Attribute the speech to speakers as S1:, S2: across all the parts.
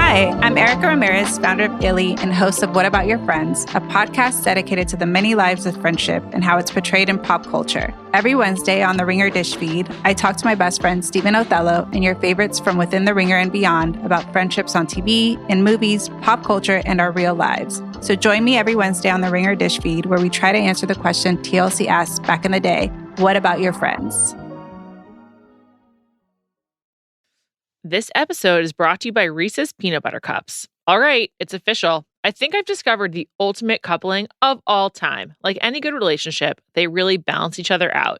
S1: Hi, I'm Erica Ramirez, founder of Illy and host of What About Your Friends, a podcast dedicated to the many lives of friendship and how it's portrayed in pop culture. Every Wednesday on the Ringer Dish feed, I talk to my best friend Stephen Othello and your favorites from within the Ringer and beyond about friendships on TV, in movies, pop culture, and our real lives. So join me every Wednesday on the Ringer Dish feed where we try to answer the question TLC asked back in the day, what about your friends?
S2: This episode is brought to you by Reese's Peanut Butter Cups. All right, it's official. I think I've discovered the ultimate coupling of all time. Like any good relationship, they really balance each other out.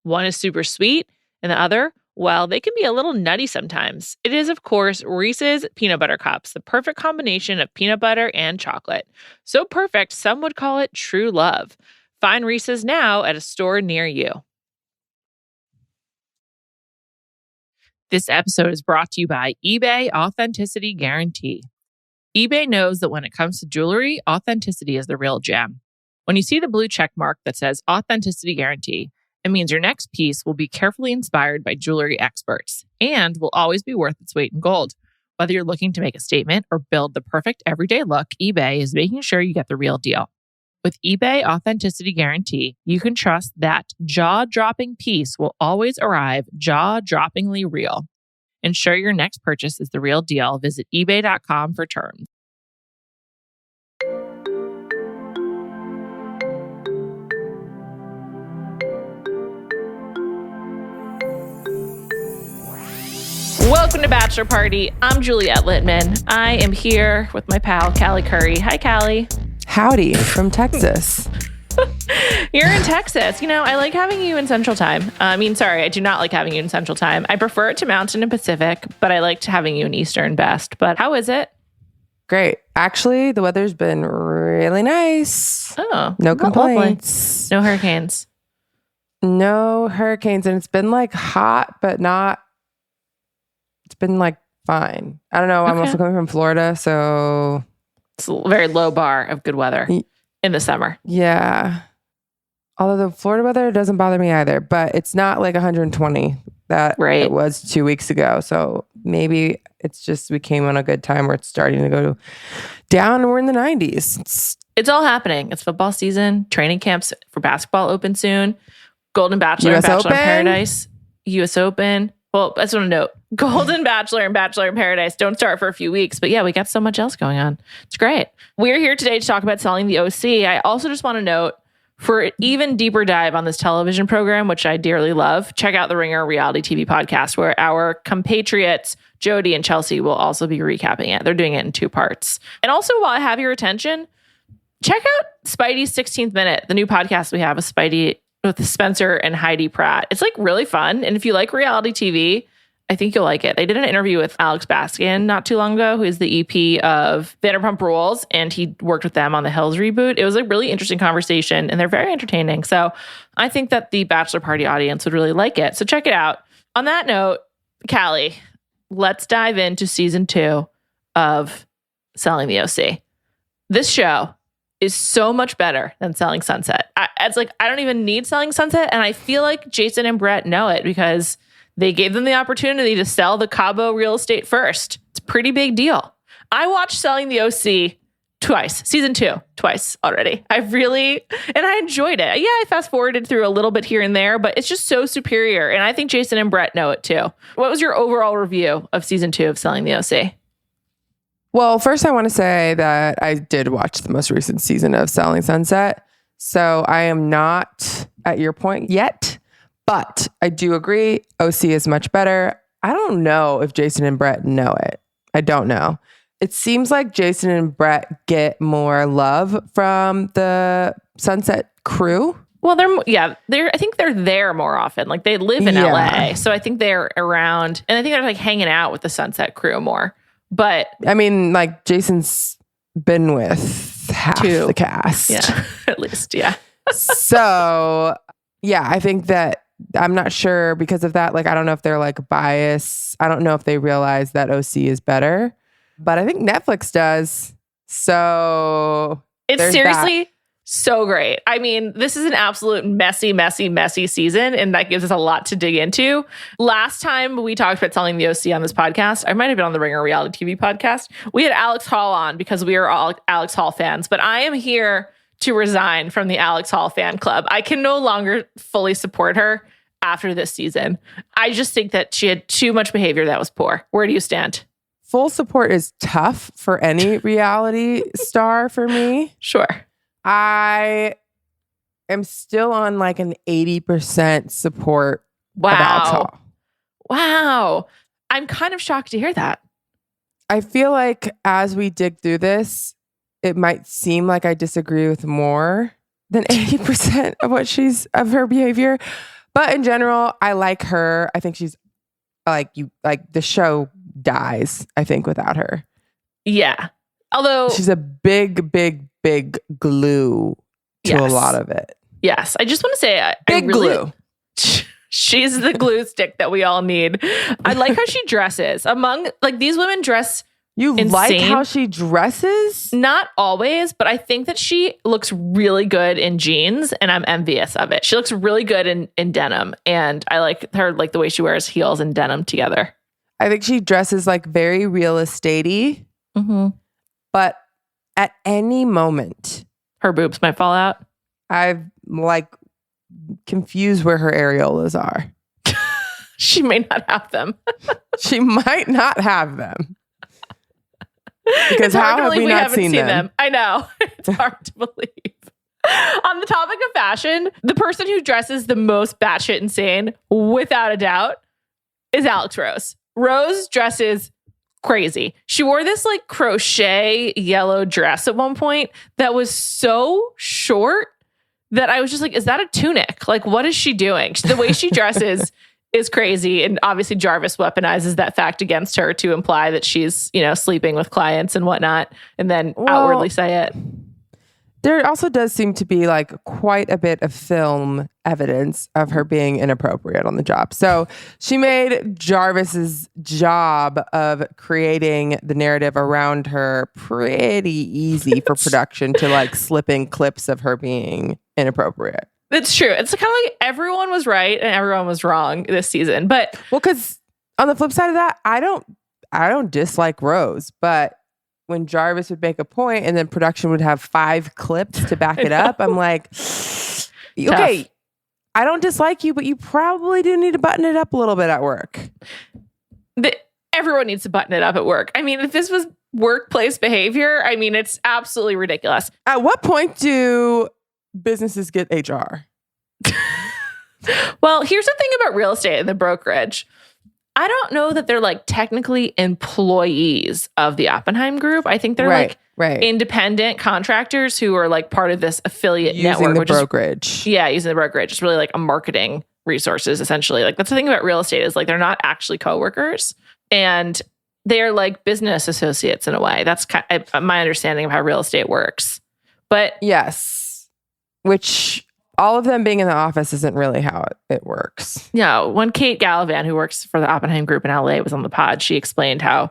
S2: One is super sweet, and the other, well, they can be a little nutty sometimes. It is, of course, Reese's Peanut Butter Cups, the perfect combination of peanut butter and chocolate. So perfect, some would call it true love. Find Reese's now at a store near you. This episode is brought to you by eBay Authenticity Guarantee. eBay knows that when it comes to jewelry, authenticity is the real gem. When you see the blue check mark that says Authenticity Guarantee, it means your next piece will be carefully inspired by jewelry experts and will always be worth its weight in gold. Whether you're looking to make a statement or build the perfect everyday look, eBay is making sure you get the real deal. With eBay Authenticity Guarantee, you can trust that jaw-dropping piece will always arrive jaw-droppingly real. Ensure your next purchase is the real deal. Visit ebay.com for terms. Welcome to Bachelor Party. I'm Juliette Littman. I am here with my pal, Callie Curry. Hi, Callie.
S3: Howdy from Texas.
S2: You're in Texas. You know, I like having you in Central Time. I do not like having you in Central Time. I prefer it to Mountain and Pacific, but I liked having you in Eastern best. But how is it?
S3: Great. Actually, the weather's been really nice.
S2: Oh,
S3: no complaints.
S2: Lovely. No hurricanes.
S3: No hurricanes. And it's been like hot, but not. It's been like fine. I don't know. I'm also coming from Florida, so.
S2: It's a very low bar of good weather in the summer.
S3: Yeah. Although the Florida weather doesn't bother me either, but it's not like 120 that it was 2 weeks ago. So maybe it's just we came on a good time where it's starting to go down and we're in the 90s.
S2: It's all happening. It's football season. Training camps for basketball open soon. Golden Bachelor and Bachelor in Paradise. US Open. Well, I just want to note, Golden Bachelor and Bachelor in Paradise don't start for a few weeks. But yeah, we got so much else going on. It's great. We're here today to talk about Selling the OC. I also just want to note, for an even deeper dive on this television program, which I dearly love, check out the Ringer reality TV podcast, where our compatriots, Jody and Chelsea, will also be recapping it. They're doing it in 2 parts. And also, while I have your attention, check out Spidey's 16th Minute, the new podcast we have with Spidey, with Spencer and Heidi Pratt. It's like really fun. And if you like reality TV, I think you'll like it. They did an interview with Alex Baskin not too long ago, who is the EP of Vanderpump Rules, and he worked with them on the Hills reboot. It was a really interesting conversation, and they're very entertaining. So I think that the Bachelor Party audience would really like it. So check it out. On that note, Callie, let's dive into season 2 of Selling the OC. This show is so much better than Selling Sunset. I don't even need Selling Sunset, and I feel like Jason and Brett know it because they gave them the opportunity to sell the Cabo real estate first. It's a pretty big deal. I watched Selling the OC twice, season 2, twice already. I enjoyed it. Yeah, I fast forwarded through a little bit here and there, but it's just so superior. And I think Jason and Brett know it too. What was your overall review of season 2 of Selling the OC?
S3: Well, first I want to say that I did watch the most recent season of Selling Sunset. So I am not at your point yet, but I do agree OC is much better. I don't know if Jason and Brett know it. I don't know. It seems like Jason and Brett get more love from the Sunset crew.
S2: Well, I think they're there more often. Like they live in LA. So I think they're around, and I think they're like hanging out with the Sunset crew more. But
S3: I mean, like Jason's been with half the cast.
S2: Yeah, at least, yeah.
S3: So, yeah, I think that I'm not sure because of that. Like, I don't know if they're like biased. I don't know if they realize that OC is better, but I think Netflix does. So
S2: it's seriously So great. I mean, this is an absolute messy season, and that gives us a lot to dig into. Last time we talked about selling the OC on this podcast, I might have been on the Ringer reality TV podcast. We had Alex Hall on because we are all Alex Hall fans, but I am here to resign from the Alex Hall fan club. I can no longer fully support her after this season. I just think that she had too much behavior that was poor. Where do you stand?
S3: Full support is tough for any reality star for me.
S2: Sure.
S3: I am still on like an 80% support.
S2: Wow. Wow. I'm kind of shocked to hear that.
S3: I feel like as we dig through this, it might seem like I disagree with more than 80% of her behavior. But in general, I like her. I think she's like the show dies, I think, without her.
S2: Yeah. Although
S3: she's a big glue to a lot of it.
S2: Yes. I just want to say,
S3: glue.
S2: She's the glue stick that we all need. I like how she dresses. Among like these women dress.
S3: You
S2: insane.
S3: Like how she dresses?
S2: Not always, but I think that she looks really good in jeans, and I'm envious of it. She looks really good in denim, and I like her like the way she wears heels and denim together.
S3: I think she dresses like very real estate-y, but at any moment,
S2: her boobs might fall out.
S3: I've like confused where her areolas are.
S2: She may not have them.
S3: She might not have them. Because how have we not seen them?
S2: I know. It's hard to believe. On the topic of fashion, the person who dresses the most batshit insane, without a doubt, is Alex Rose. Rose dresses crazy. She wore this like crochet yellow dress at one point that was so short that I was just like, is that a tunic? Like, what is she doing? The way she dresses is crazy. And obviously Jarvis weaponizes that fact against her to imply that she's, sleeping with clients and whatnot, and then outwardly say it.
S3: There also does seem to be like quite a bit of film evidence of her being inappropriate on the job. So she made Jarvis's job of creating the narrative around her pretty easy for production to like slip in clips of her being inappropriate.
S2: It's true. It's kind of like everyone was right and everyone was wrong this season. But
S3: because on the flip side of that, I don't dislike Rose, but when Jarvis would make a point and then production would have 5 clips to back it up, I'm like, okay, tough. I don't dislike you, but you probably do need to button it up a little bit at work.
S2: Everyone needs to button it up at work. I mean, if this was workplace behavior, I mean, it's absolutely ridiculous.
S3: At what point do businesses get HR?
S2: Well, here's the thing about real estate and the brokerage. I don't know that they're like technically employees of the Oppenheim Group. I think they're like independent contractors who are like part of this affiliate network.
S3: Using the brokerage.
S2: Using the brokerage. It's really like a marketing resources, essentially. Like that's the thing about real estate is like they're not actually coworkers, and they're like business associates in a way. That's kind of my understanding of how real estate works. But
S3: yes, which all of them being in the office isn't really how it works.
S2: No, when Kate Gallivan, who works for the Oppenheim Group in LA, was on the pod, she explained how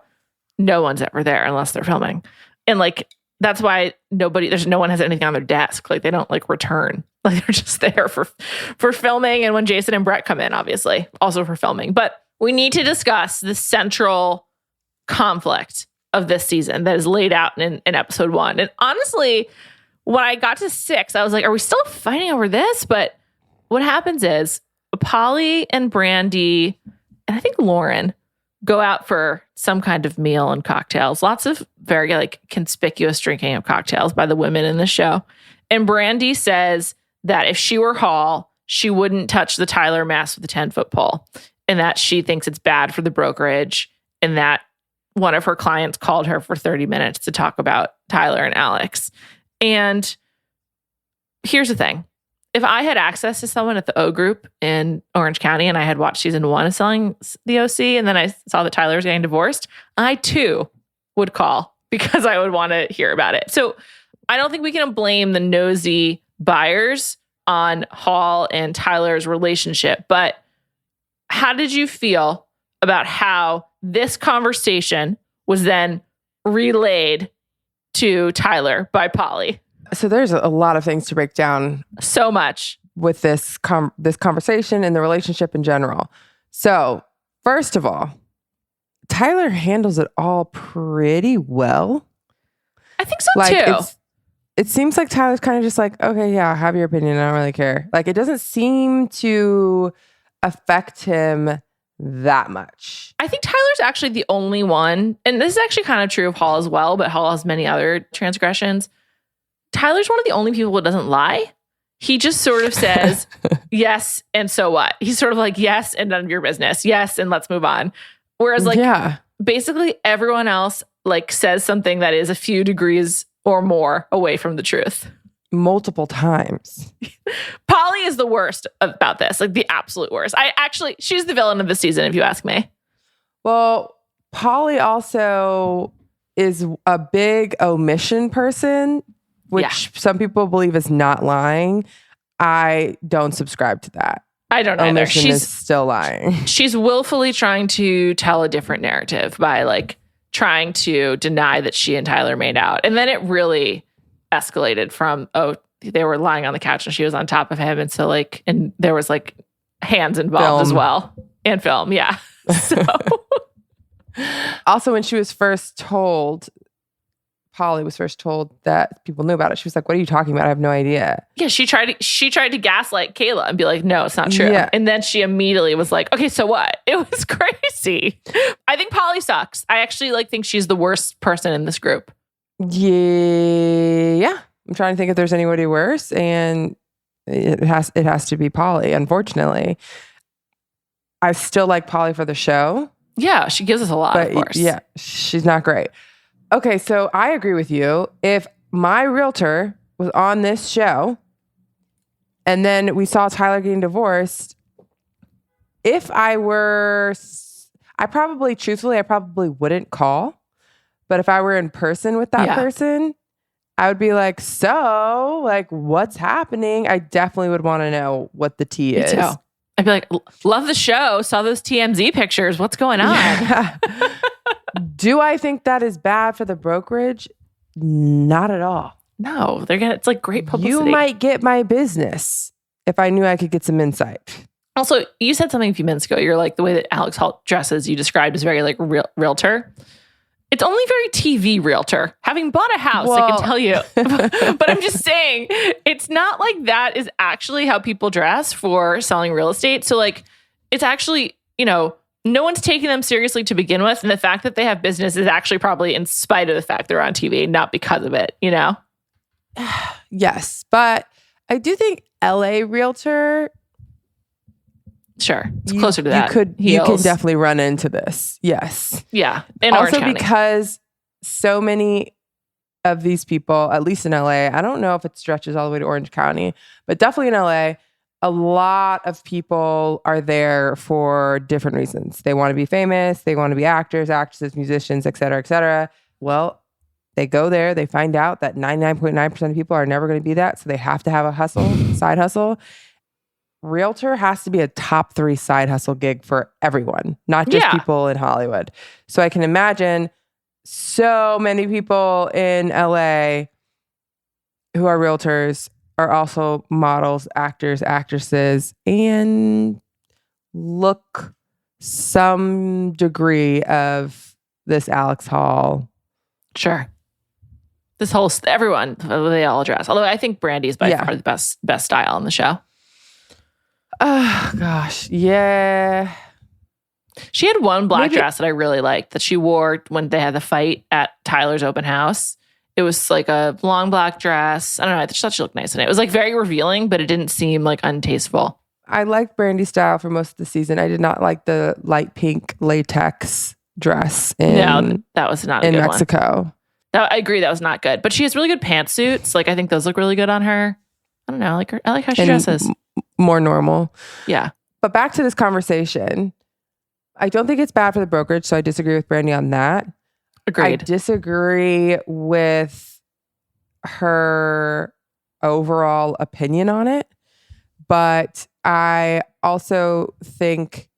S2: no one's ever there unless they're filming. And like, that's why no one has anything on their desk. Like they don't like return. Like they're just there for filming. And when Jason and Brett come in, obviously also for filming. But we need to discuss the central conflict of this season that is laid out in episode 1. And honestly, when I got to 6, I was like, are we still fighting over this? But what happens is Polly and Brandy, and I think Lauren, go out for some kind of meal and cocktails. Lots of very like conspicuous drinking of cocktails by the women in the show. And Brandy says that if she were Hall, she wouldn't touch the Tyler mask with a 10-foot pole, and that she thinks it's bad for the brokerage, and that one of her clients called her for 30 minutes to talk about Tyler and Alex. And here's the thing. If I had access to someone at the O Group in Orange County and I had watched season 1 of Selling the OC and then I saw that Tyler was getting divorced, I too would call because I would want to hear about it. So I don't think we can blame the nosy buyers on Hall and Tyler's relationship. But how did you feel about how this conversation was then relayed to Tyler by Polly?
S3: So there's a lot of things to break down.
S2: So much.
S3: With this conversation and the relationship in general. So, first of all, Tyler handles it all pretty well.
S2: I think so too.
S3: It seems like Tyler's kind of just like, okay, yeah, have your opinion. I don't really care. Like, it doesn't seem to affect him that much.
S2: I think Tyler's actually the only one, and this is actually kind of true of Hall as well, but Hall has many other transgressions. Tyler's one of the only people that doesn't lie. He just sort of says, yes, and so what? He's sort of like, yes, and none of your business. Yes, and let's move on. Whereas basically everyone else like says something that is a few degrees or more away from the truth.
S3: Multiple times.
S2: Polly is the worst about this, like the absolute worst. She's the villain of the season, if you ask me.
S3: Well, Polly also is a big omission person, which some people believe is not lying. I don't subscribe to that.
S2: I don't either.
S3: She's still lying.
S2: She's willfully trying to tell a different narrative by like trying to deny that she and Tyler made out. And then it really escalated from, they were lying on the couch and she was on top of him. And so like, and there was like hands involved as well. And film. Yeah. So
S3: also when she was first told, Polly was first told that people knew about it, she was like, what are you talking about? I have no idea.
S2: Yeah, she tried to gaslight Kayla and be like, no, it's not true. Yeah. And then she immediately was like, okay, so what? It was crazy. I think Polly sucks. I actually think she's the worst person in this group.
S3: Yeah. I'm trying to think if there's anybody worse, and it has to be Polly, unfortunately. I still like Polly for the show.
S2: Yeah, she gives us a lot, of course.
S3: Yeah, she's not great. Okay, so I agree with you. If my realtor was on this show and then we saw Tyler getting divorced, I probably wouldn't call. But if I were in person with that person, I would be like, so, like, what's happening? I definitely would want to know what the tea is.
S2: Too. I'd be like, love the show. Saw those TMZ pictures. What's going on?
S3: Yeah. Do I think that is bad for the brokerage? Not at all.
S2: No, it's like great publicity.
S3: You might get my business if I knew I could get some insight.
S2: Also, you said something a few minutes ago. You're like, the way that Alex Hall dresses, you described as very like realtor. It's only very TV realtor. Having bought a house, I can tell you. But I'm just saying, it's not like that is actually how people dress for selling real estate. So like, it's actually, no one's taking them seriously to begin with. And the fact that they have business is actually probably in spite of the fact they're on TV, not because of it,
S3: Yes. But I do think LA realtor.
S2: Sure. It's closer to that.
S3: You can definitely run into this. Yes.
S2: Yeah. In Orange County.
S3: Because so many of these people, at least in LA, I don't know if it stretches all the way to Orange County, but definitely in LA, a lot of people are there for different reasons. They want to be famous. They want to be actors, actresses, musicians, et cetera, et cetera. Well, they go there. They find out that 99.9% of people are never going to be that. So they have to have a side hustle. Realtor has to be a top 3 side hustle gig for everyone, not just people in Hollywood. So I can imagine so many people in LA who are realtors are also models, actors, actresses, and look some degree of this Alex Hall.
S2: Sure. This whole, everyone, they all dress. Although I think Brandy's by far the best style on the show.
S3: Oh, gosh. Yeah.
S2: She had one black dress that I really liked that she wore when they had the fight at Tyler's open house. It was like a long black dress. I don't know. I just thought she looked nice in it. It was like very revealing, but it didn't seem like untasteful.
S3: I liked Brandy's style for most of the season. I did not like the light pink latex dress
S2: that was not a good
S3: Mexico.
S2: I agree. That was not good. But she has really good pantsuits. Like I think those look really good on her. I don't know. I like how she dresses.
S3: More normal.
S2: Yeah.
S3: But back to this conversation. I don't think it's bad for the brokerage, so I disagree with Brandy on that.
S2: Agreed.
S3: I disagree with her overall opinion on it, but I also think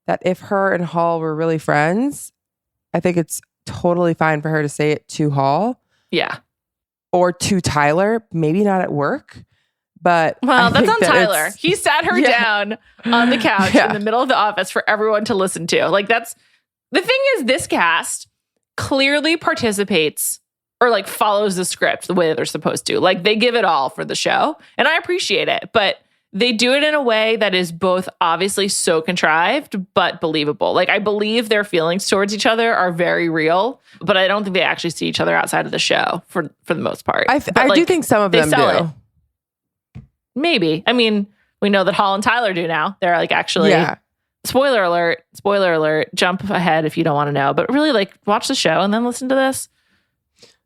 S3: that if her and Hall were really friends, I think it's totally fine for her to say it to Hall.
S2: Yeah.
S3: or to Tyler, maybe not at work. But
S2: well, that's on Tyler. He sat her down on the couch in the middle of the office for everyone to listen to. Like, that's the thing is, this cast clearly participates or like follows the script the way that they're supposed to. Like, they give it all for the show, and I appreciate it. But they do it in a way that is both obviously so contrived, but believable. Like, I believe their feelings towards each other are very real, but I don't think they actually see each other outside of the show for the most part.
S3: I do think some of them do. It.
S2: Maybe. I mean, we know that Hall and Tyler do now. They're like actually, spoiler alert, jump ahead if you don't want to know. But really, like, watch the show and then listen to this.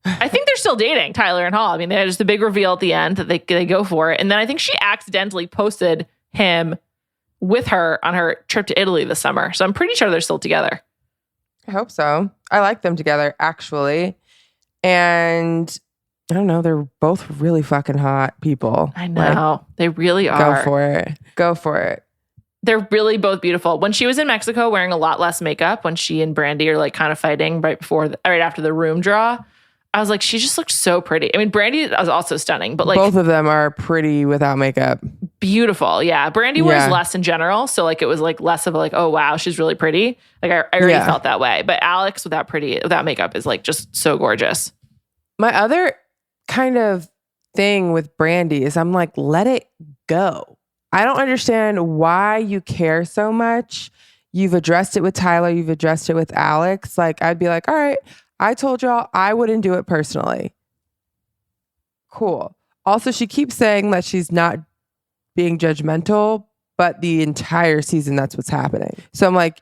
S2: I think they're still dating, Tyler and Hall. I mean, they had just the big reveal at the end that they go for it. And then I think she accidentally posted him with her on her trip to Italy this summer. So I'm pretty sure they're still together.
S3: I hope so. I like them together, actually. And I don't know, they're both really fucking hot people.
S2: I know. Like, they really are.
S3: Go for it.
S2: They're really both beautiful. When she was in Mexico wearing a lot less makeup, when she and Brandy are like kind of fighting right after the room draw, I was like, she just looked so pretty. I mean, Brandy is also stunning, but like
S3: both of them are pretty without makeup.
S2: Beautiful. Yeah. Brandy wears less in general. So like it was like less of a like, oh wow, she's really pretty. Like I already felt that way. But Alex without makeup is like just so gorgeous.
S3: My other kind of thing with Brandy is I'm like, let it go. I don't understand why you care so much. You've addressed it with Tyler. You've addressed it with Alex. Like, I'd be like, all right, I told y'all I wouldn't do it personally. Cool. Also, she keeps saying that she's not being judgmental, but the entire season, that's what's happening. So I'm like,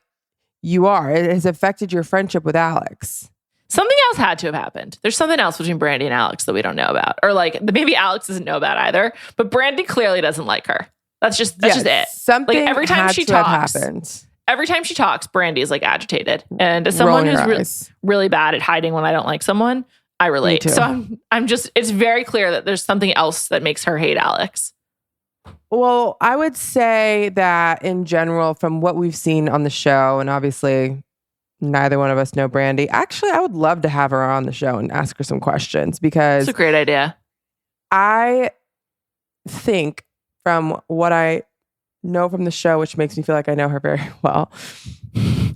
S3: you are. It has affected your friendship with Alex.
S2: Something else had to have happened. There's something else between Brandy and Alex that we don't know about. Or like, maybe Alex doesn't know about either, but Brandy clearly doesn't like her. That's just it.
S3: Something
S2: like every time she talks, Brandy is like agitated. And as someone who's really bad at hiding when I don't like someone, I relate. So I'm just, it's very clear that there's something else that makes her hate Alex.
S3: Well, I would say that in general, from what we've seen on the show, and obviously neither one of us know Brandy. Actually, I would love to have her on the show and ask her some questions because
S2: it's a great idea.
S3: I think from what I know from the show, which makes me feel like I know her very well,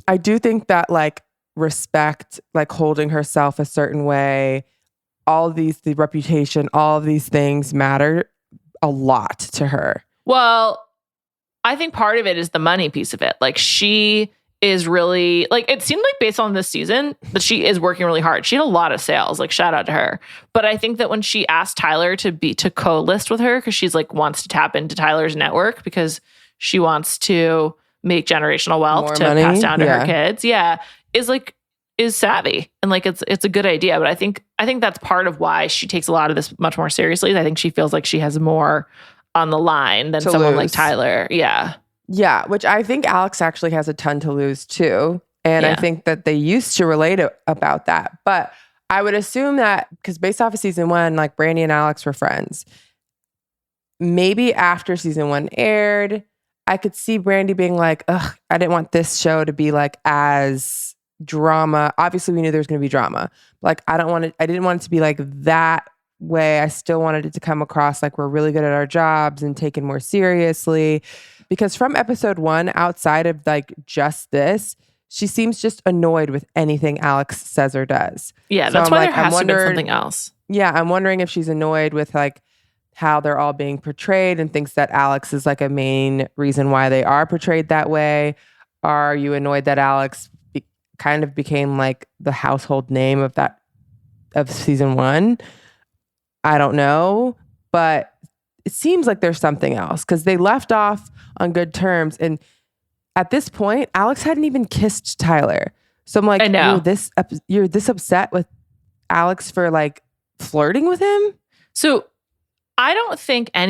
S3: I do think that like respect, like holding herself a certain way, the reputation, all of these things matter a lot to her.
S2: Well, I think part of it is the money piece of it. Like she is really, like, it seemed like based on this season that she is working really hard. She had a lot of sales, like shout out to her. But I think that when she asked Tyler to co-list with her, because she's like wants to tap into Tyler's network because she wants to make generational wealth more to money, pass down to her kids. Yeah. Is savvy. And like, it's a good idea. But I think that's part of why she takes a lot of this much more seriously. I think she feels like she has more on the line than someone like Tyler. Yeah.
S3: Yeah, which I think Alex actually has a ton to lose too. And I think that they used to relate about that. But I would assume that, because based off of season 1, like Brandy and Alex were friends. Maybe after season 1 aired, I could see Brandy being like, ugh, I didn't want this show to be like as drama. Obviously, we knew there was going to be drama. Like, I didn't want it to be like that way. I still wanted it to come across like we're really good at our jobs and taken more seriously. Because from episode 1, outside of like just this, she seems just annoyed with anything Alex says or does.
S2: Yeah, so that's why there has to be something else.
S3: Yeah, I'm wondering if she's annoyed with like how they're all being portrayed and thinks that Alex is like a main reason why they are portrayed that way. Are you annoyed that Alex kind of became like the household name of season 1? I don't know, but it seems like there's something else because they left off on good terms. And at this point, Alex hadn't even kissed Tyler. So I'm like, you're this upset with Alex for like flirting with him?
S2: So I don't think I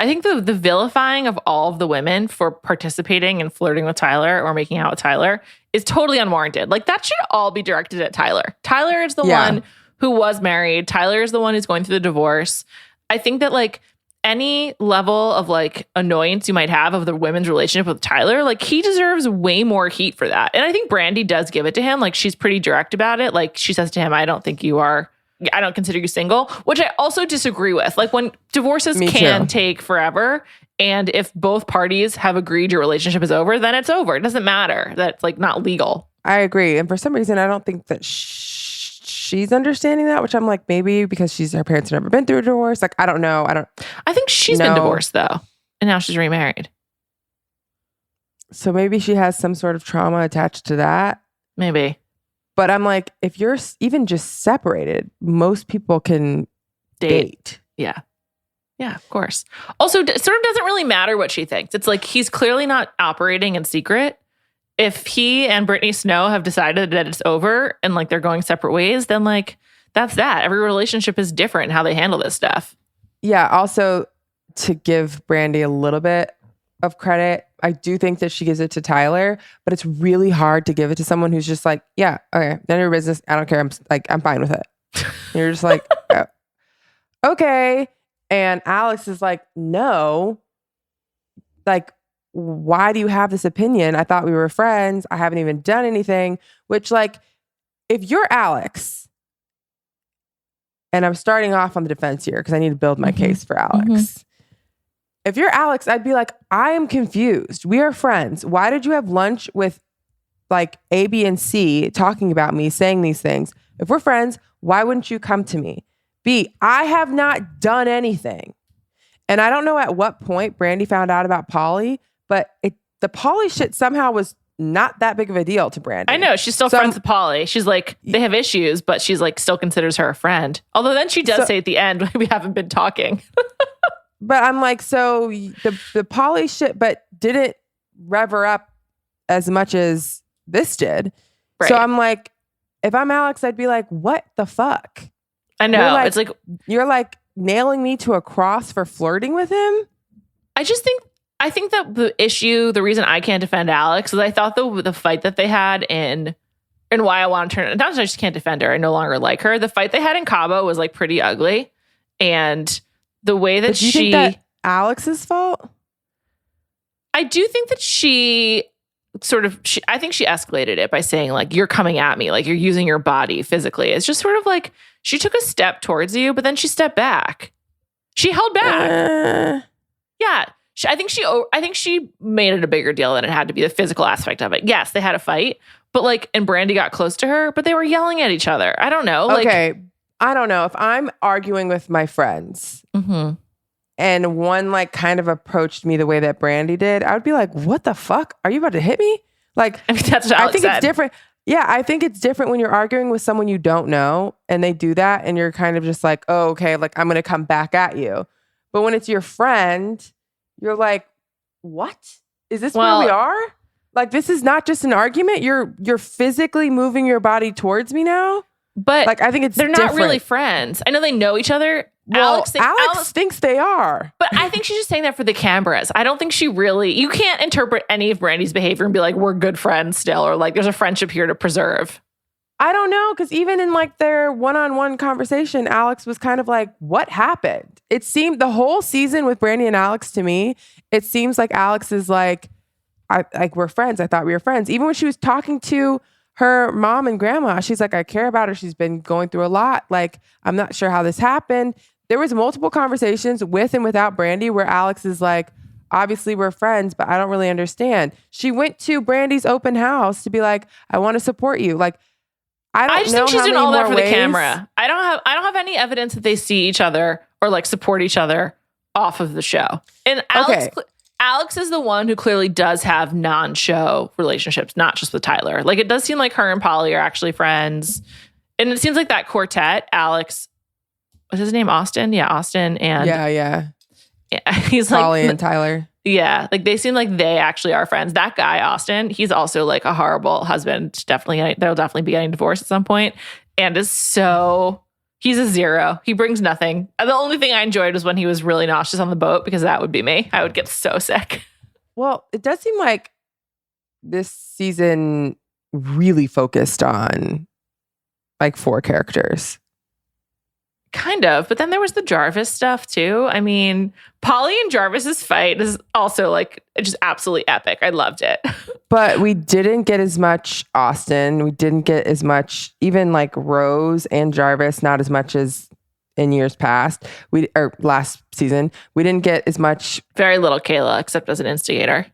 S2: think the vilifying of all of the women for participating and flirting with Tyler or making out with Tyler is totally unwarranted. Like that should all be directed at Tyler. Tyler is the one who was married. Tyler is the one who's going through the divorce. I think that like any level of like annoyance you might have of the women's relationship with Tyler, like he deserves way more heat for that. And I think Brandy does give it to him. Like she's pretty direct about it. Like she says to him, I don't think you are I don't consider you single, which I also disagree with. Like when divorces can take forever, and if both parties have agreed your relationship is over, then it's over. It doesn't matter. That's like not legal.
S3: I agree. And for some reason, I don't think that she's understanding that, which I'm like, maybe because her parents have never been through a divorce. Like, I don't know.
S2: I think she's been divorced though. And now she's remarried.
S3: So maybe she has some sort of trauma attached to that.
S2: Maybe.
S3: But I'm like, if you're even just separated, most people can date.
S2: Yeah. Yeah, of course. Also, it sort of doesn't really matter what she thinks. It's like he's clearly not operating in secret. If he and Brittany Snow have decided that it's over and like they're going separate ways, then like that's that. Every relationship is different in how they handle this stuff.
S3: Yeah. Also, to give Brandi a little bit of credit, I do think that she gives it to Tyler, but it's really hard to give it to someone who's just like, yeah, okay, none of your business. I don't care. I'm fine with it. And you're just like, oh, okay. And Alex is like, no, like, why do you have this opinion? I thought we were friends. I haven't even done anything. Which, like, if you're Alex, and I'm starting off on the defense here because I need to build my case for Alex. Mm-hmm. If you're Alex, I'd be like, I am confused. We are friends. Why did you have lunch with like A, B, and C talking about me, saying these things? If we're friends, why wouldn't you come to me? B, I have not done anything. And I don't know at what point Brandi found out about Pauly, but the Pauly shit somehow was not that big of a deal to Brandi.
S2: I know. She's still friends with Pauly. She's like, they have issues, but she's like still considers her a friend. Although then she does say at the end, we haven't been talking.
S3: But I'm like, so the Pauly shit, but didn't rev her up as much as this did. Right. So I'm like, if I'm Alex, I'd be like, what the fuck?
S2: I know. It's like,
S3: you're like nailing me to a cross for flirting with him.
S2: I think that the reason I can't defend Alex is I thought the fight that they had and why I want to turn it, not that I just can't defend her, I no longer like her. The fight they had in Cabo was like pretty ugly. And the way that
S3: do you think that Alex's fault?
S2: I do think that I think she escalated it by saying like, you're coming at me, like you're using your body physically. It's just sort of like she took a step towards you, but then she stepped back. She held back. Yeah. I think she made it a bigger deal than it had to be, the physical aspect of it. Yes, they had a fight, but like, and Brandi got close to her, but they were yelling at each other. I don't know.
S3: Okay. I don't know. If I'm arguing with my friends and one like kind of approached me the way that Brandi did, I would be like, what the fuck? Are you about to hit me? Like,
S2: I mean, that's what Alex said.
S3: It's different. Yeah, I think it's different when you're arguing with someone you don't know and they do that and you're kind of just like, oh, okay, like I'm going to come back at you. But when it's your friend, you're like, what? Is this where we are? Like, this is not just an argument. You're physically moving your body towards me now.
S2: But
S3: like, I think they're
S2: not really friends. I know they know each other.
S3: Well, Alex thinks they are.
S2: But I think she's just saying that for the cameras. I don't think you can't interpret any of Brandi's behavior and be like, we're good friends still, or like there's a friendship here to preserve.
S3: I don't know, because even in like their one-on-one conversation, Alex was kind of like, what happened? It seemed the whole season with Brandi and Alex, to me, it seems like Alex is like, we're friends. I thought we were friends. Even when she was talking to her mom and grandma, she's like, I care about her. She's been going through a lot. Like, I'm not sure how this happened. There was multiple conversations with and without Brandi where Alex is like, obviously we're friends, but I don't really understand. She went to Brandi's open house to be like, I want to support you. Like, I just think she's doing all that for the camera.
S2: I don't have any evidence that they see each other or like support each other off of the show. And Alex is the one who clearly does have non-show relationships, not just with Tyler. Like, it does seem like her and Pauly are actually friends. And it seems like that quartet, Alex, what's his name? Austin? Yeah, Austin and...
S3: Yeah.
S2: He's
S3: Pauly
S2: like...
S3: and Tyler.
S2: Yeah, like they seem like they actually are friends. That guy, Austin, he's also like a horrible husband. They'll definitely be getting divorced at some point. And he's a zero. He brings nothing. And the only thing I enjoyed was when he was really nauseous on the boat, because that would be me. I would get so sick.
S3: Well, it does seem like this season really focused on like 4 characters.
S2: Kind of. But then there was the Jarvis stuff too. I mean, Polly and Jarvis's fight is also like just absolutely epic. I loved it.
S3: But we didn't get as much Austin. We didn't get as much, even like Rose and Jarvis, not as much as in years past. Or last season. We didn't get as much.
S2: Very little Kayla, except as an instigator.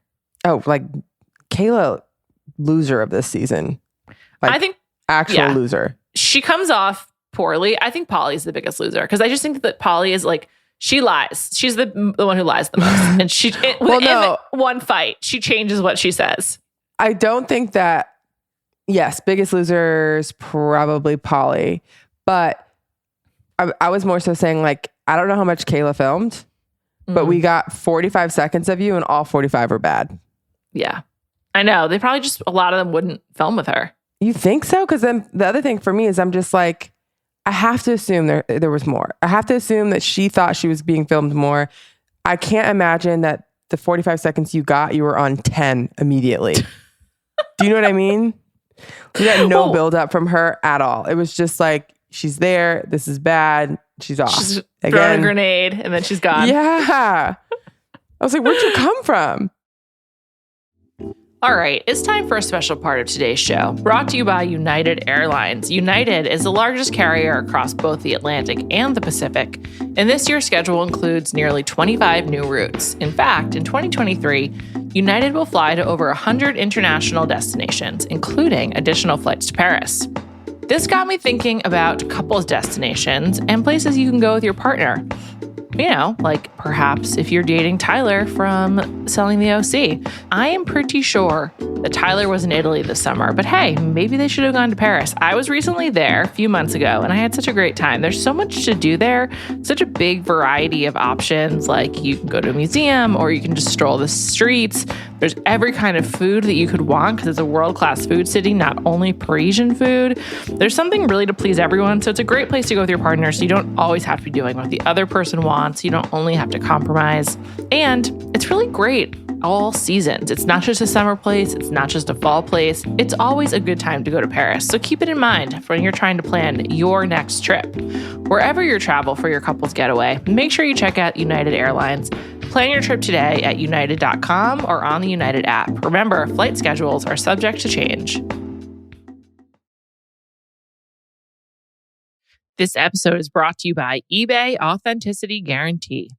S3: Oh, like Kayla, loser of this season. Like,
S2: I think
S3: actual loser.
S2: She comes off poorly. I think Polly's the biggest loser because I just think that Polly is like, she lies. She's the one who lies the most. And she, in one fight, she changes what she says.
S3: I don't think that, yes, biggest losers, probably Polly. But I was more so saying like, I don't know how much Kayla filmed, but we got 45 seconds of you and all 45 are bad.
S2: Yeah. I know. They probably just, a lot of them wouldn't film with her.
S3: You think so? Because then the other thing for me is I'm just like, I have to assume there was more. I have to assume that she thought she was being filmed more. I can't imagine that the 45 seconds you got, you were on 10 immediately. Do you know what I mean? We got no build up from her at all. It was just like, she's there. This is bad. She's off.
S2: She's thrown a grenade and then she's gone.
S3: Yeah. I was like, where'd you come from?
S2: All right, it's time for a special part of today's show, brought to you by United Airlines. United is the largest carrier across both the Atlantic and the Pacific, and this year's schedule includes nearly 25 new routes. In fact, in 2023, United will fly to over 100 international destinations, including additional flights to Paris. This got me thinking about couples destinations and places you can go with your partner. You know, like perhaps if you're dating Tyler from Selling the OC. I am pretty sure that Tyler was in Italy this summer, but hey, maybe they should have gone to Paris. I was recently there a few months ago and I had such a great time. There's so much to do there, such a big variety of options. Like you can go to a museum or you can just stroll the streets. There's every kind of food that you could want because it's a world-class food city, not only Parisian food. There's something really to please everyone. So it's a great place to go with your partner so you don't always have to be doing what the other person wants. You don't only have to compromise. And it's really great all seasons. It's not just a summer place. It's not just a fall place. It's always a good time to go to Paris. So keep it in mind when you're trying to plan your next trip. Wherever you travel for your couple's getaway, make sure you check out United Airlines. Plan your trip today at united.com or on the United app. Remember, flight schedules are subject to change. This episode is brought to you by eBay Authenticity Guarantee.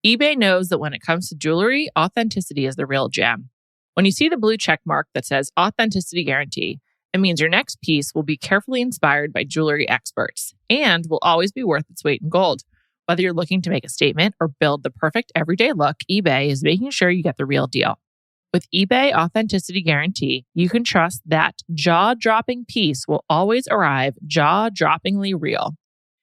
S2: eBay knows that when it comes to jewelry, authenticity is the real gem. When you see the blue check mark that says Authenticity Guarantee, it means your next piece will be carefully inspired by jewelry experts and will always be worth its weight in gold. Whether you're looking to make a statement or build the perfect everyday look, eBay is making sure you get the real deal. With eBay Authenticity Guarantee, you can trust that jaw-dropping piece will always arrive jaw-droppingly real.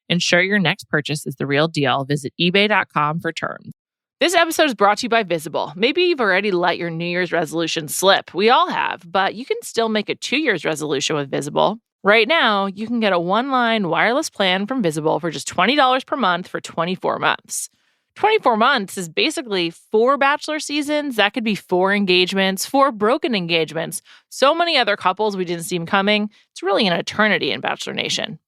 S2: Ensure your next purchase is the real deal. Visit ebay.com for terms. This episode is brought to you by Visible. Maybe you've already let your New Year's resolution slip. We all have, but you can still make a 2 year's resolution with Visible. Right now, you can get a one-line wireless plan from Visible for just $20 per month for 24 months. 24 months is basically 4 bachelor seasons. That could be 4 engagements, 4 broken engagements. So many other couples we didn't see coming. It's really an eternity in Bachelor Nation.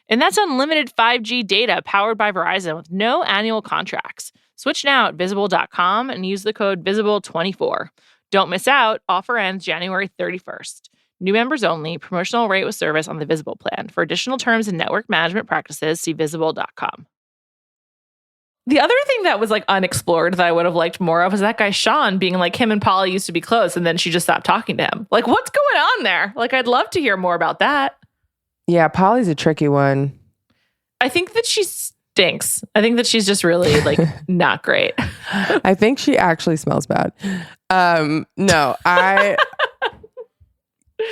S2: And that's unlimited 5G data powered by Verizon with no annual contracts. Switch now at Visible.com and use the code VISIBLE24. Don't miss out. Offer ends January 31st. New members only. Promotional rate with service on the Visible plan. For additional terms and network management practices, see Visible.com. The other thing that was like unexplored that I would have liked more of was that guy Sean being like him and Polly used to be close and then she just stopped talking to him. Like, what's going on there? Like, I'd love to hear more about that.
S3: Yeah, Polly's a tricky one.
S2: I think that she stinks. I think that she's just really like not great.
S3: I think she actually smells bad.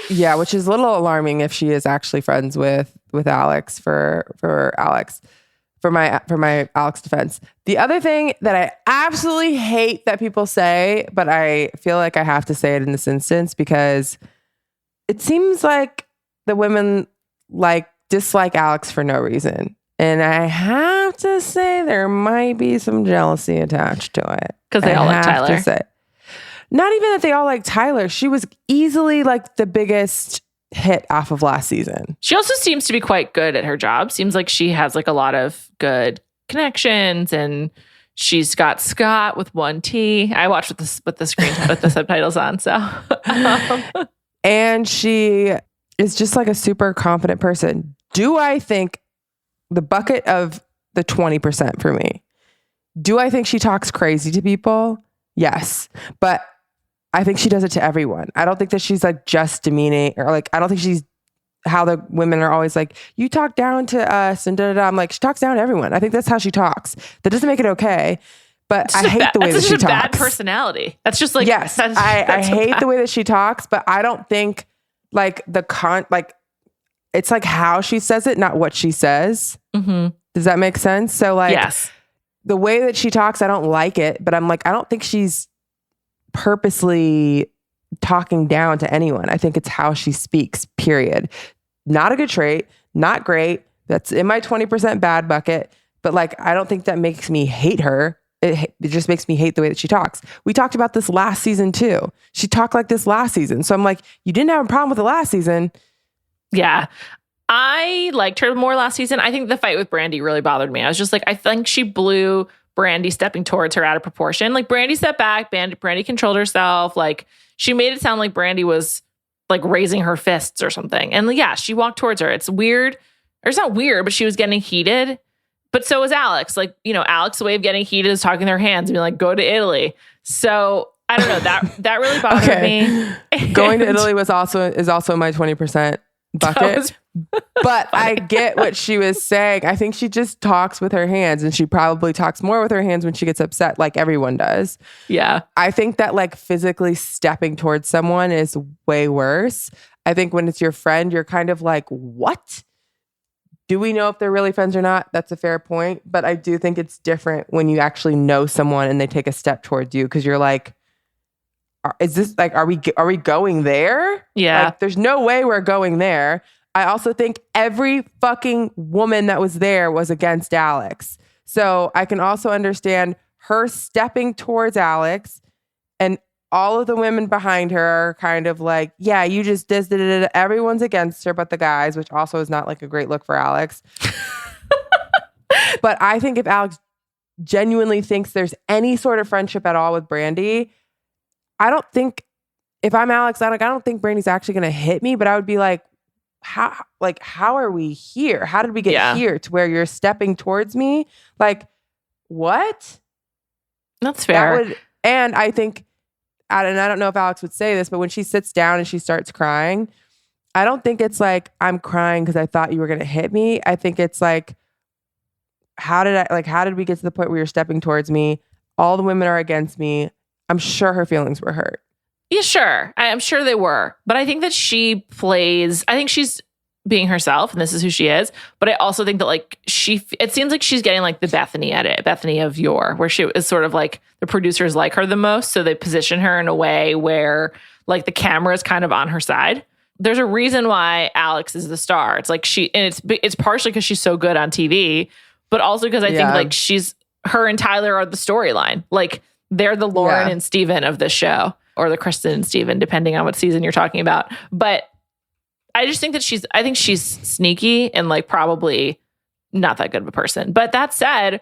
S3: Yeah, which is a little alarming if she is actually friends with Alex for Alex. For my Alex defense. The other thing that I absolutely hate that people say, but I feel like I have to say it in this instance because it seems like the women dislike Alex for no reason. And I have to say there might be some jealousy attached to it.
S2: Because they all like Tyler.
S3: Not even that they all like Tyler. She was easily like the biggest hit off of last season.
S2: She also seems to be quite good at her job. Seems like she has like a lot of good connections, and she's got Scott with one T. I watched with the screen with the subtitles on. So,
S3: and she is just like a super confident person. Do I think the bucket of the 20% for me? Do I think she talks crazy to people? Yes, but I think she does it to everyone. I don't think that she's like just demeaning, or like, I don't think she's how the women are always like, you talk down to us and da da da. I'm like, she talks down to everyone. I think that's how she talks. That doesn't make it okay, but I hate the way that she talks.
S2: That's just a bad personality. That's just like,
S3: yes, I hate the way that she talks, but I don't think like it's like how she says it, not what she says. Mm-hmm. Does that make sense? So like,
S2: yes,
S3: the way that she talks, I don't like it, but I'm like, I don't think she's purposely talking down to anyone. I think it's how she speaks, period. Not a good trait, not great. That's in my 20% bad bucket, but like, I don't think that makes me hate her. It just makes me hate the way that she talks. We talked about this last season too. She talked like this last season. So I'm like, you didn't have a problem with the last season.
S2: Yeah. I liked her more last season. I think the fight with Brandi really bothered me. I was just like, I think she blew Brandi stepping towards her out of proportion. Like Brandi stepped back, Brandi controlled herself. Like she made it sound like Brandi was like raising her fists or something. And yeah, she walked towards her. It's weird. Or it's not weird, but she was getting heated. But so was Alex. Like, you know, Alex's way of getting heated is talking their hands and being like, go to Italy. So I don't know. That really bothered me.
S3: Going to Italy is also my 20% bucket. But I get what she was saying. I think she just talks with her hands, and she probably talks more with her hands when she gets upset, like everyone does.
S2: Yeah.
S3: I think that like physically stepping towards someone is way worse. I think when it's your friend, you're kind of like, what? Do we know if they're really friends or not? That's a fair point. But I do think it's different when you actually know someone and they take a step towards you, because you're like, is this like, are we going there?
S2: Yeah.
S3: Like, there's no way we're going there. I also think every fucking woman that was there was against Alex. So I can also understand her stepping towards Alex, and all of the women behind her are kind of like, yeah, you just did it. Everyone's against her but the guys, which also is not like a great look for Alex. But I think if Alex genuinely thinks there's any sort of friendship at all with Brandi, I don't think, if I'm Alex, I don't think Brandi's actually going to hit me, but I would be like, how are we here? How did we get here to where you're stepping towards me? Like, what?
S2: That's fair.
S3: And I think, and I don't know if Alex would say this, but when she sits down and she starts crying, I don't think it's like, I'm crying because I thought you were going to hit me. I think it's like, how did we get to the point where you're stepping towards me? All the women are against me. I'm sure her feelings were hurt.
S2: Yeah, sure. I'm sure they were. But I think that I think she's being herself, and this is who she is. But I also think that like it seems like she's getting like the Bethany edit, Bethany of yore, where she is sort of like the producers like her the most. So they position her in a way where like the camera is kind of on her side. There's a reason why Alex is the star. It's like it's partially because she's so good on TV, but also because I think like her and Tyler are the storyline. Like they're the Lauren and Steven of this show. Or the Kristen and Steven, depending on what season you're talking about. But I just think that she's sneaky and like probably not that good of a person. But that said,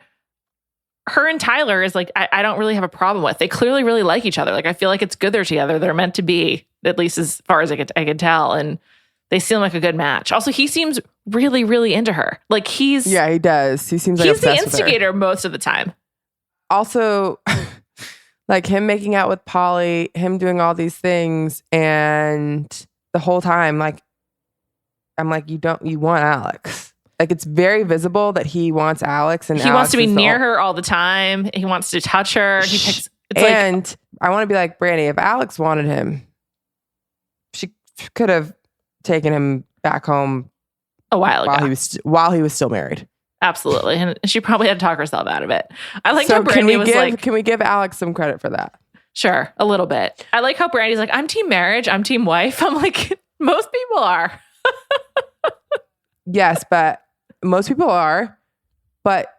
S2: her and Tyler is like, I don't really have a problem with. They clearly really like each other. Like, I feel like it's good they're together. They're meant to be, at least as far as I could tell. And they seem like a good match. Also, he seems really, really into her. Like he
S3: does. He seems like
S2: he's the instigator most of the time.
S3: Also, like him making out with Polly, him doing all these things, and the whole time, like, I'm like, you want Alex. Like, it's very visible that he wants Alex, and
S2: he wants to be near her all the time. He wants to touch her.
S3: I want to be like, Brandi, if Alex wanted him, she could have taken him back home
S2: a while ago
S3: while he was still married.
S2: Absolutely. And she probably had to talk herself out of it. I like how Brandi was like...
S3: Can we give Alex some credit for that?
S2: Sure, a little bit. I like how Brandi's like, I'm team marriage, I'm team wife. I'm like, most people are.
S3: Yes, but most people are. But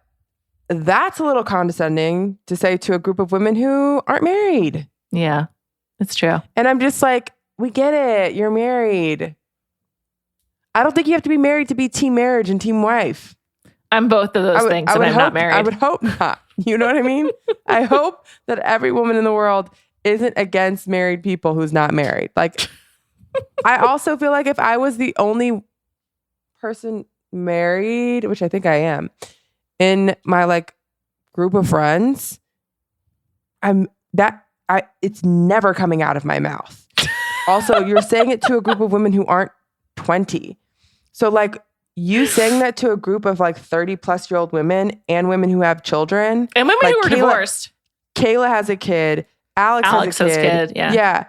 S3: that's a little condescending to say to a group of women who aren't married.
S2: Yeah, it's true.
S3: And I'm just like, we get it. You're married. I don't think you have to be married to be team marriage and team wife.
S2: I'm both of those things, and I'm not married.
S3: I would hope not. You know what I mean? I hope that every woman in the world isn't against married people who's not married. Like, I also feel like if I was the only person married, which I think I am, in my like group of friends, it's never coming out of my mouth. Also, you're saying it to a group of women who aren't 20. So like you saying that to a group of like 30-plus-year-old women and women who have children.
S2: And women
S3: like
S2: who are divorced.
S3: Kayla has a kid. Alex has a kid. Yeah.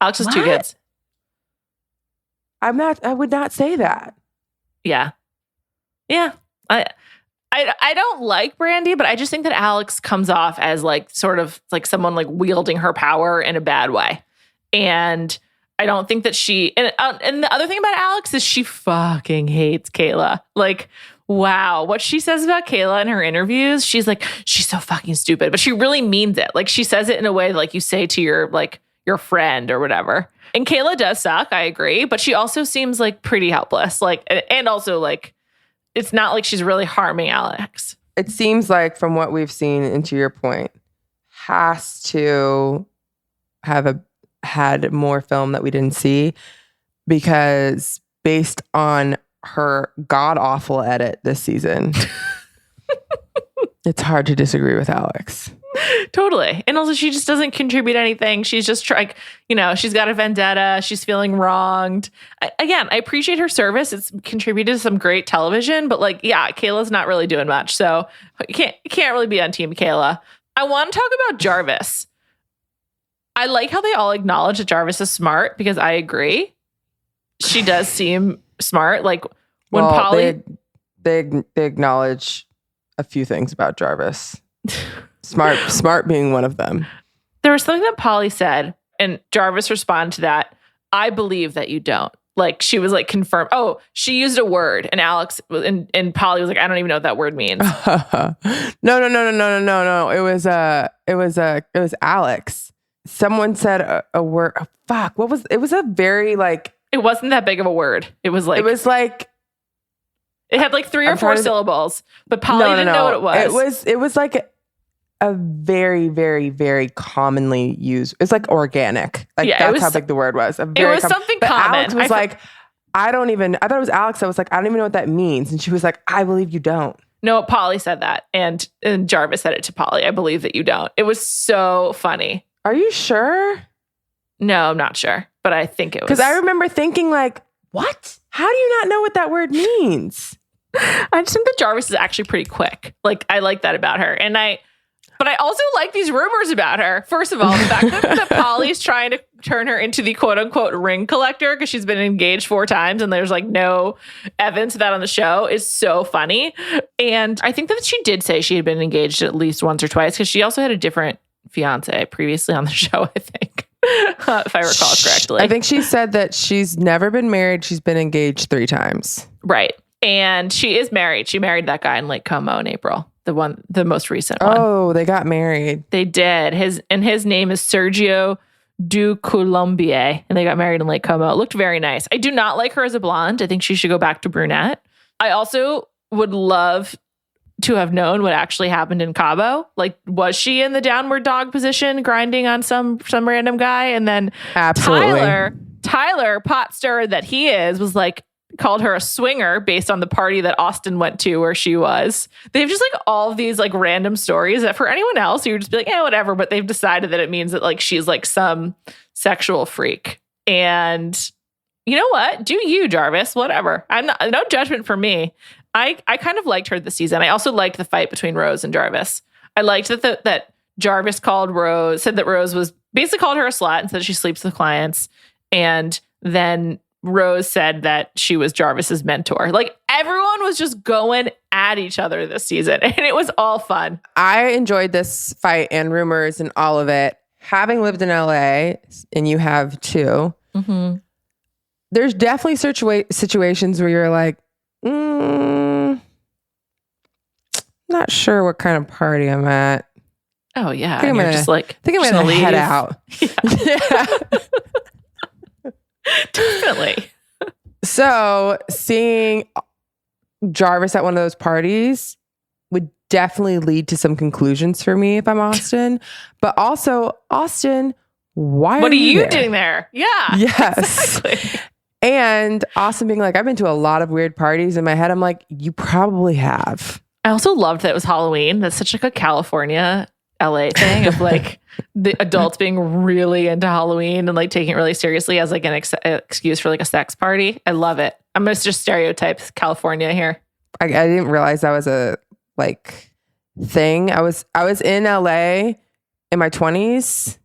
S2: Alex has 2 kids.
S3: I would not say that.
S2: Yeah. Yeah. I don't like Brandy, but I just think that Alex comes off as like sort of like someone like wielding her power in a bad way. And I don't think that and the other thing about Alex is she fucking hates Kayla. Like, wow. What she says about Kayla in her interviews, she's like, she's so fucking stupid, but she really means it. Like she says it in a way like you say to your friend or whatever. And Kayla does suck. I agree. But she also seems like pretty helpless. Like, and also like, it's not like she's really harming Alex.
S3: It seems like from what we've seen, and to your point, has to have had more film that we didn't see, because based on her god-awful edit this season, it's hard to disagree with Alex.
S2: Totally. And also she just doesn't contribute anything. She's just like, she's got a vendetta. She's feeling wronged. I appreciate her service. It's contributed to some great television, but like, yeah, Kayla's not really doing much. So you can't really be on team Kayla. I want to talk about Jarvis. I like how they all acknowledge that Jarvis is smart, because I agree. She does seem smart. Like when Polly...
S3: They acknowledge a few things about Jarvis. Smart being one of them.
S2: There was something that Polly said, and Jarvis responded to that. I believe that you don't. Like she was like confirmed. Oh, she used a word, and Alex and Polly was like, I don't even know what that word means.
S3: No. It was Alex. Someone said a word. Oh, fuck. What was it? Was a very like.
S2: It wasn't that big of a word. It was like. It had like 3 or 4 syllables, but Polly didn't know what it was.
S3: It was like a very, very, very commonly used. It's like organic. Like that's how big the word was.
S2: It was something common.
S3: Alex was I thought it was Alex. I was like, I don't even know what that means. And she was like, I believe you don't.
S2: No, Polly said that. And Jarvis said it to Polly. I believe that you don't. It was so funny.
S3: Are you sure?
S2: No, I'm not sure, but I think it was.
S3: Because I remember thinking like, what? How do you not know what that word means?
S2: I just think that Jarvis is actually pretty quick. Like, I like that about her. But I also like these rumors about her. First of all, the fact that Polly's trying to turn her into the quote unquote ring collector because she's been engaged 4 times and there's like no evidence of that on the show is so funny. And I think that she did say she had been engaged at least once or twice, because she also had a different fiance previously on the show, I think, if I recall correctly.
S3: I think she said that she's never been married. She's been engaged 3 times.
S2: Right. And she is married. She married that guy in Lake Como in April. The most recent one.
S3: Oh, they got married.
S2: They did. His name is Sergio du Colombier, and they got married in Lake Como. It looked very nice. I do not like her as a blonde. I think she should go back to brunette. I also would love to have known what actually happened in Cabo. Like, was she in the downward dog position grinding on some random guy? And then
S3: absolutely.
S2: Tyler pot stirrer that he is, was like, called her a swinger based on the party that Austin went to where she was. They've just like all of these like random stories that for anyone else, you would just be like, yeah, whatever. But they've decided that it means that like she's like some sexual freak. And you know what? Do you, Jarvis? Whatever. No judgment for me. I kind of liked her this season. I also liked the fight between Rose and Jarvis. I liked that Jarvis said that Rose was basically called her a slut and said she sleeps with clients. And then Rose said that she was Jarvis's mentor. Like everyone was just going at each other this season, and it was all fun.
S3: I enjoyed this fight and rumors and all of it. Having lived in LA, and you have too, there's definitely situations where you're like, not sure what kind of party I'm at.
S2: Oh yeah,
S3: I think I'm gonna head out.
S2: Yeah. Definitely.
S3: So seeing Jarvis at one of those parties would definitely lead to some conclusions for me if I'm Austin. But also, Austin, what
S2: are you doing there? Yeah.
S3: Yes.
S2: Exactly.
S3: And Austin being like, I've been to a lot of weird parties. In my head, I'm like, you probably have.
S2: I also loved that it was Halloween. That's such like a California, LA thing of like the adults being really into Halloween and like taking it really seriously as like an excuse for like a sex party. I love it. I'm going to just stereotype California here.
S3: I didn't realize that was a like thing. I was in LA in my 20s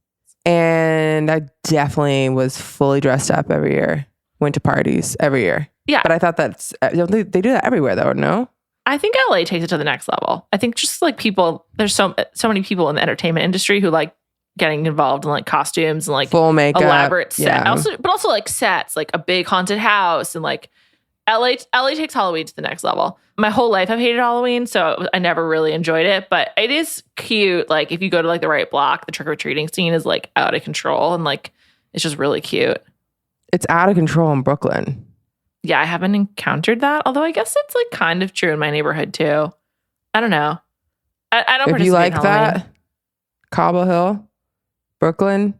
S3: and I definitely was fully dressed up every year. Went to parties every year.
S2: Yeah.
S3: But I thought they do that everywhere though, no?
S2: I think LA takes it to the next level. I think just like people, there's so many people in the entertainment industry who like getting involved in like costumes and like
S3: full makeup,
S2: elaborate set.
S3: Yeah.
S2: But also like sets, like a big haunted house and like LA takes Halloween to the next level. My whole life I've hated Halloween, so I never really enjoyed it, but it is cute. Like if you go to like the right block, the trick-or-treating scene is like out of control and like it's just really cute.
S3: It's out of control in Brooklyn.
S2: Yeah, I haven't encountered that, although I guess it's like kind of true in my neighborhood too. I don't know. I don't
S3: If you like
S2: in Halloween.
S3: that, Cobble Hill, Brooklyn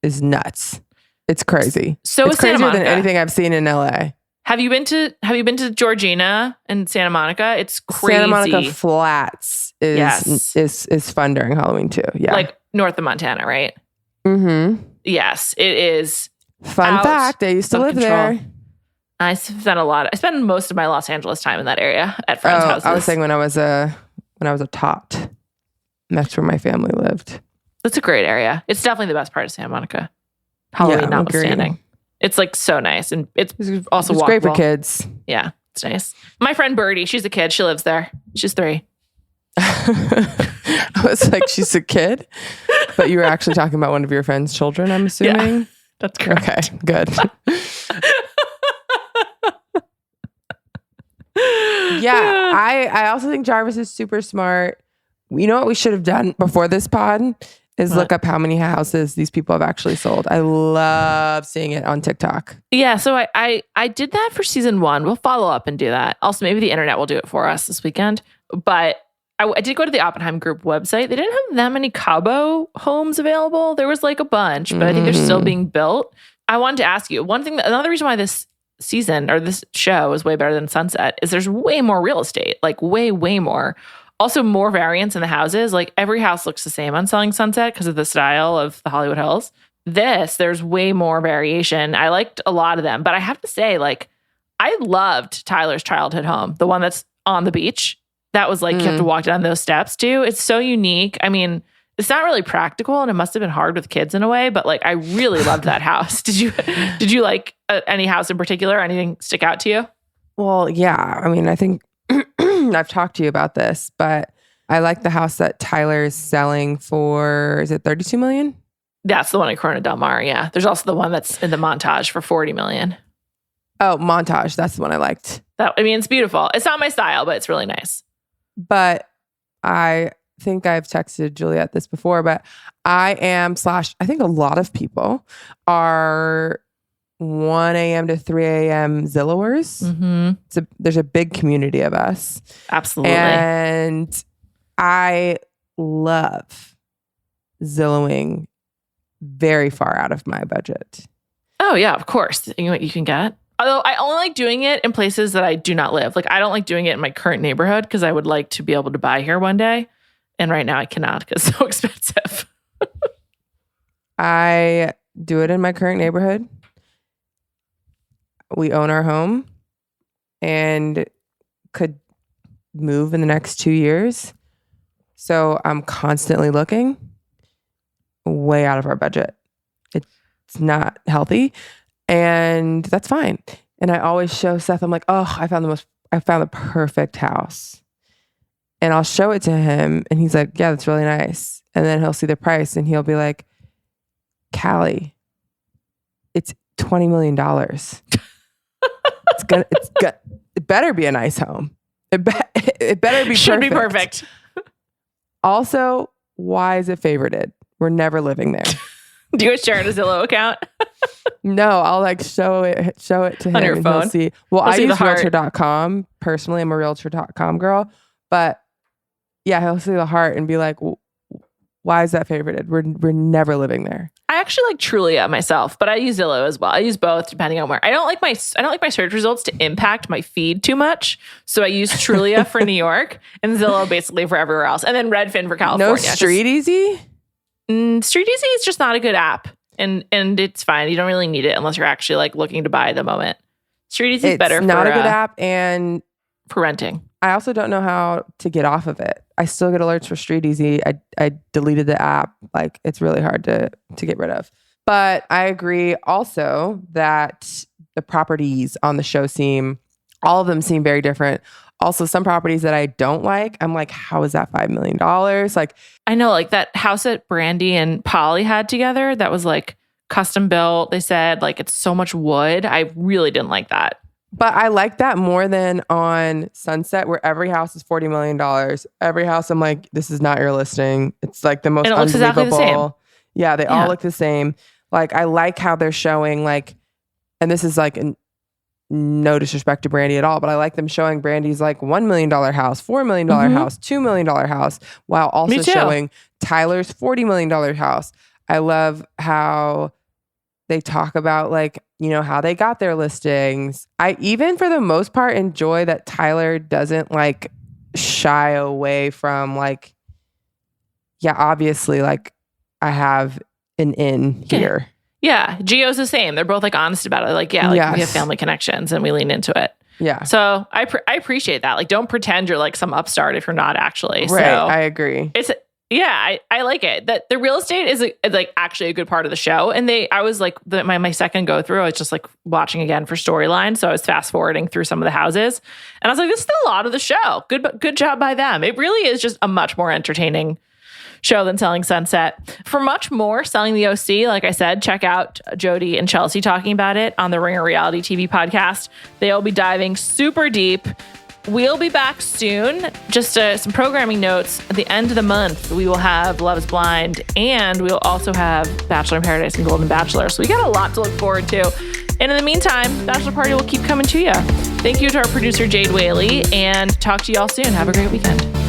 S3: is nuts. It's crazy.
S2: So
S3: it's
S2: is Santa
S3: crazier than
S2: Monica.
S3: anything I've seen in LA.
S2: Have you been to Georgina and Santa Monica? It's crazy.
S3: Santa Monica Flats is fun during Halloween too. Yeah.
S2: Like north of Montana, right?
S3: Mm-hmm.
S2: Yes, it is.
S3: Fun fact, I used to live there.
S2: I spent most of my Los Angeles time in that area at friends' houses.
S3: I was saying when I was a tot. That's where my family lived.
S2: That's a great area. It's definitely the best part of Santa Monica. Halloween notwithstanding. It's like so nice. And it's also walkable.
S3: Great for kids.
S2: Yeah, it's nice. My friend Birdie, she's a kid. She lives there. She's 3.
S3: I was like, she's a kid? But you were actually talking about one of your friend's children, I'm assuming?
S2: Yeah, that's correct.
S3: Okay, good. Yeah, I also think Jarvis is super smart. You know what we should have done before this pod? Is look up how many houses these people have actually sold. I love seeing it on TikTok.
S2: Yeah, so I did that for season 1. We'll follow up and do that. Also, maybe the internet will do it for us this weekend. But I did go to the Oppenheim Group website. They didn't have that many Cabo homes available. There was like a bunch, but I think they're still being built. I wanted to ask you, another reason why this season or this show is way better than Sunset is there's way more real estate, like way, way more. Also, more variance in the houses. Like every house looks the same on Selling Sunset because of the style of the Hollywood Hills. There's way more variation. I liked a lot of them, but I have to say, like, I loved Tyler's childhood home, the one that's on the beach. That was like, you have to walk down those steps too. It's so unique. I mean, it's not really practical and it must have been hard with kids in a way, but like, I really loved that house. Did you like any house in particular? Anything stick out to you?
S3: Well, yeah. I mean, I think I've talked to you about this, but I like the house that Tyler's selling for, is it 32 million?
S2: That's the one in Corona Del Mar. Yeah. There's also the one that's in the Montage for 40 million.
S3: Oh, Montage. That's the one I liked.
S2: It's beautiful. It's not my style, but it's really nice.
S3: But I think I've texted Juliet this before, but I think a lot of people are 1 a.m. to 3 a.m. Zillowers.
S2: Mm-hmm.
S3: There's a big community of us.
S2: Absolutely.
S3: And I love Zillowing very far out of my budget.
S2: Oh, yeah, of course. You know what you can get? Although I only like doing it in places that I do not live. Like I don't like doing it in my current neighborhood because I would like to be able to buy here one day. And right now I cannot because it's so expensive.
S3: I do it in my current neighborhood. We own our home and could move in the next 2 years. So I'm constantly looking way out of our budget. It's not healthy and that's fine. And I always show Seth, I'm like, oh, I found the perfect house. And I'll show it to him and he's like, yeah, that's really nice. And then he'll see the price and he'll be like, Callie, it's $20 million. It better be a nice home. It better be
S2: Should
S3: perfect.
S2: be perfect.
S3: Also, why is it favorited? We're never living there.
S2: Do you share a Zillow account?
S3: No, I'll like show it to him
S2: on your
S3: and
S2: phone.
S3: He'll see. Well,
S2: He'll
S3: I
S2: see
S3: use
S2: the heart.
S3: realtor.com. Personally, I'm a realtor.com girl. But yeah, he'll see the heart and be like, why is that favorited? We're never living there.
S2: I actually like Trulia myself, but I use Zillow as well. I use both depending on where. I don't like my search results to impact my feed too much. So I use Trulia for New York and Zillow basically for everywhere else. And then Redfin for California.
S3: No Street Easy?
S2: Street Easy is just not a good app. And it's fine. You don't really need it unless you're actually like looking to buy at the moment. Street Easy is better for... It's
S3: not a good app and...
S2: For renting.
S3: I also don't know how to get off of it. I still get alerts for Street Easy. I deleted the app. Like, it's really hard to get rid of. But I agree also that the properties on the show all of them seem very different. Also, some properties that I don't like, I'm like, how is that $5 million? Like,
S2: I know, like that house that Brandy and Polly had together, that was like custom built. They said like it's so much wood. I really didn't like that.
S3: But I like that more than on Sunset, where every house is $40 million. Every house, I'm like, this is not your listing. It's like the most
S2: and it looks
S3: unbelievable.
S2: Exactly the same.
S3: Yeah, they all look the same. Like, I like how they're showing like, and this is like no disrespect to Brandy at all, but I like them showing Brandy's like $1 million house, $4 million house, $2 million house, while also showing Tyler's $40 million house. I love how they talk about like, you know, how they got their listings. I even for the most part enjoy that Tyler doesn't like shy away from like, yeah, obviously like I have an in here.
S2: Yeah. Gio's the same. They're both like honest about it. Like, yeah, like we have family connections and we lean into it.
S3: Yeah.
S2: So I appreciate that. Like, don't pretend you're like some upstart if you're not actually.
S3: Right.
S2: So
S3: I agree.
S2: Yeah, I like it. That the real estate is like actually a good part of the show. And I was like my second go through, I was just like watching again for storyline. So I was fast forwarding through some of the houses, and I was like, this is a lot of the show. Good job by them. It really is just a much more entertaining show than Selling Sunset. For much more Selling the OC, like I said, check out Jody and Chelsea talking about it on the Ringer Reality TV podcast. They'll be diving super deep. We'll be back soon. Just some programming notes. At the end of the month, we will have Love is Blind, and we'll also have Bachelor in Paradise and Golden Bachelor. So we got a lot to look forward to. And in the meantime, Bachelor Party will keep coming to you. Thank you to our producer, Jade Whaley, and talk to you all soon. Have a great weekend.